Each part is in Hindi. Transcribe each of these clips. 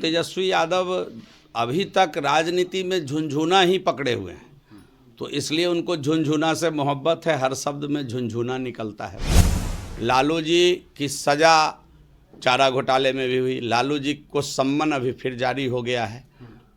तेजस्वी यादव अभी तक राजनीति में झुनझुना ही पकड़े हुए हैं, तो इसलिए उनको झुनझुना से मोहब्बत है। हर शब्द में झुनझुना निकलता है। लालू जी की सज़ा चारा घोटाले में भी हुई, लालू जी को सम्मन अभी फिर जारी हो गया है।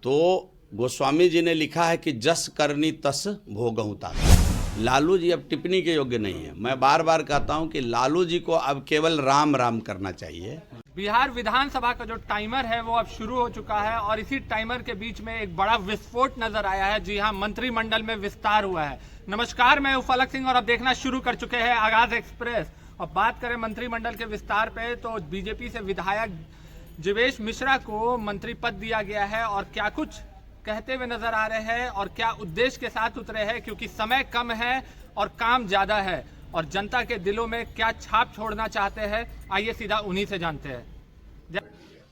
तो गोस्वामी जी ने लिखा है कि जस करनी तस भोगहूँ तात। लालू जी अब टिप्पणी के योग्य नहीं है। मैं बार बार कहता हूं कि लालू जी को अब केवल राम राम करना चाहिए। बिहार विधानसभा का जो टाइमर है वो अब शुरू हो चुका है और इसी टाइमर के बीच में एक बड़ा विस्फोट नजर आया है। जी हां, मंत्रिमंडल में विस्तार हुआ है। नमस्कार, मैं फलक सिंह और अब देखना शुरू कर चुके हैं आगाज एक्सप्रेस। और बात करें मंत्रिमंडल के विस्तार पे तो बीजेपी से विधायक जीवेश मिश्रा को मंत्री पद दिया गया है और क्या कुछ कहते हुए नजर आ रहे हैं और क्या उद्देश्य के साथ उतरे हैं, क्योंकि समय कम है और काम ज्यादा है और जनता के दिलों में क्या छाप छोड़ना चाहते हैं, आइए सीधा उन्हीं से जानते हैं।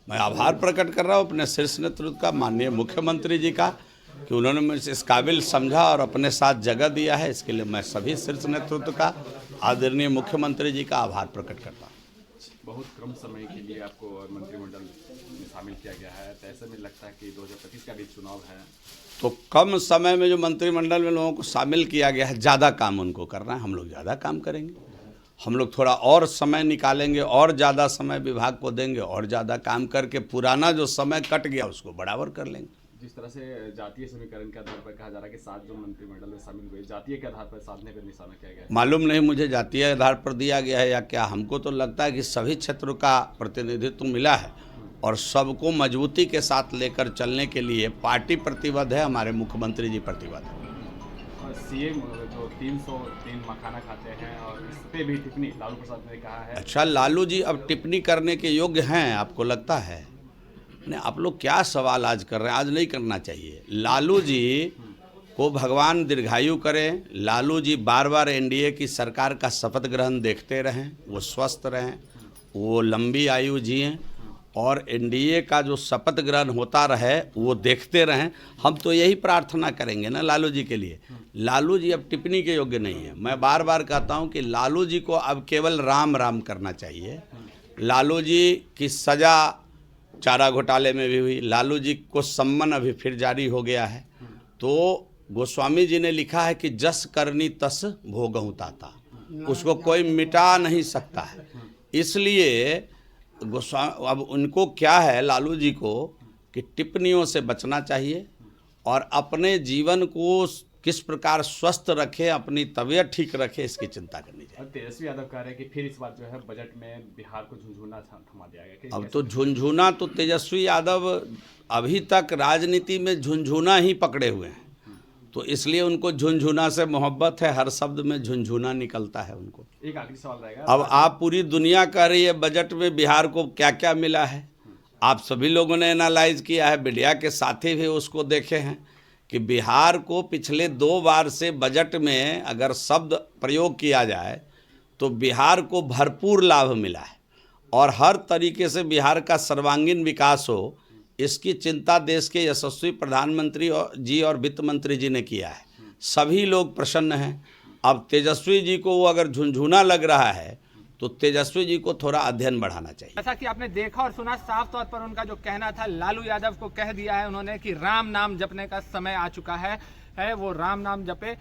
मैं आभार प्रकट कर रहा हूँ अपने शीर्ष नेतृत्व का, माननीय मुख्यमंत्री जी का, कि उन्होंने मुझे इस काबिल समझा और अपने साथ जगह दिया है। इसके लिए मैं सभी शीर्ष नेतृत्व का, आदरणीय मुख्यमंत्री जी का आभार प्रकट करता हूँ। बहुत कम समय के लिए आपको मंत्रिमंडल में शामिल किया गया है, तो ऐसे में लगता है कि 2025 का भी चुनाव है, तो कम समय में जो मंत्रिमंडल में लोगों को शामिल किया गया है, ज़्यादा काम उनको करना है। हम लोग ज़्यादा काम करेंगे, हम लोग थोड़ा और समय निकालेंगे और ज़्यादा समय विभाग को देंगे और ज़्यादा काम करके पुराना जो समय कट गया उसको बराबर कर लेंगे। जिस तरह से जातीय समीकरण के आधार पर कहा जा रहा है कि 7 जो मंत्रिमंडल में शामिल हुए जातीय के आधार पर साधने पर निशाना किया गया है। मालूम नहीं मुझे जातीय आधार पर दिया गया है या क्या। हमको तो लगता है कि सभी क्षेत्रों का प्रतिनिधित्व मिला है और सबको मजबूती के साथ लेकर चलने के लिए पार्टी प्रतिबद्ध है, हमारे मुख्यमंत्री जी प्रतिबद्ध है। और सीएम जो 303 मखाना खाते हैं और इस पर भी टिप्पणी लालू प्रसाद ने कहा है। अच्छा, लालू जी अब टिप्पणी करने के योग्य हैं, आपको लगता है? नहीं, आप लोग क्या सवाल आज कर रहे हैं? आज नहीं करना चाहिए। लालू जी को भगवान दीर्घायु करें। लालू जी बार बार एनडीए की सरकार का शपथ ग्रहण देखते रहें, वो स्वस्थ रहें, वो लंबी आयु जिएं और एनडीए का जो शपथ ग्रहण होता रहे वो देखते रहें। हम तो यही प्रार्थना करेंगे ना लालू जी के लिए। लालू जी अब टिप्पणी के योग्य नहीं है। मैं बार बार कहता हूं कि लालू जी को अब केवल राम राम करना चाहिए। लालू जी की सज़ा चारा घोटाले में भी हुई, लालू जी को सम्मन अभी फिर जारी हो गया है। तो गोस्वामी जी ने लिखा है कि जस करनी तस भोगहूँ ताता, उसको कोई मिटा नहीं सकता है। इसलिए अब उनको क्या है, लालू जी को, कि टिप्पणियों से बचना चाहिए और अपने जीवन को किस प्रकार स्वस्थ रखे, अपनी तबीयत ठीक रखे, इसकी चिंता करनी चाहिए। तेजस्वी यादव कह रहे हैं कि फिर इस बार जो है बजट में बिहार को झुनझुना थमा दिया गया। अब तो झुनझुना तो तेजस्वी यादव अभी तक राजनीति में झुनझुना ही पकड़े हुए हैं, तो इसलिए उनको झुनझुना से मोहब्बत है। हर शब्द में झुनझुना निकलता है उनको। एक आखिरी सवाल रहेगा। अब आप पूरी दुनिया कह रही है बजट में बिहार को क्या क्या मिला है, आप सभी लोगों ने एनालाइज किया है, मीडिया के साथी भी उसको देखे हैं कि बिहार को पिछले 2 बार से बजट में अगर शब्द प्रयोग किया जाए तो बिहार को भरपूर लाभ मिला है और हर तरीके से बिहार का सर्वांगीण विकास हो, इसकी चिंता देश के यशस्वी प्रधानमंत्री जी और वित्त मंत्री जी ने किया है। सभी लोग प्रसन्न हैं। अब तेजस्वी जी को वो अगर झुनझुना लग रहा है तो तेजस्वी जी को थोड़ा अध्ययन बढ़ाना चाहिए। जैसा कि आपने देखा और सुना, साफ तौर पर उनका जो कहना था, लालू यादव को कह दिया है उन्होंने कि राम नाम जपने का समय आ चुका है वो राम नाम जपे।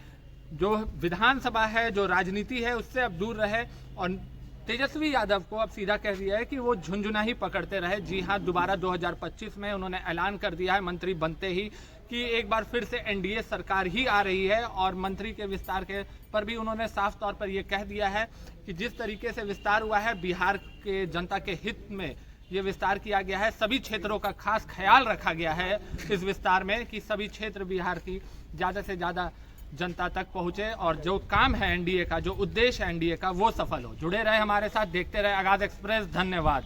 जो विधानसभा है, जो राजनीति है, उससे अब दूर रहे। और तेजस्वी यादव को अब सीधा कह दिया है कि वो झुनझुना ही पकड़ते रहे। जी हाँ, दोबारा 2025 में उन्होंने ऐलान कर दिया है मंत्री बनते ही कि एक बार फिर से एनडीए सरकार ही आ रही है। और मंत्री के विस्तार के पर भी उन्होंने साफ तौर पर यह कह दिया है कि जिस तरीके से विस्तार हुआ है, बिहार के जनता के हित में ये विस्तार किया गया है। सभी क्षेत्रों का खास ख्याल रखा गया है इस विस्तार में कि सभी क्षेत्र बिहार की ज़्यादा से ज़्यादा जनता तक पहुंचे और जो काम है एनडीए का, जो उद्देश्य है एनडीए का, वो सफल हो। जुड़े रहे हमारे साथ, देखते रहे आगाज एक्सप्रेस। धन्यवाद।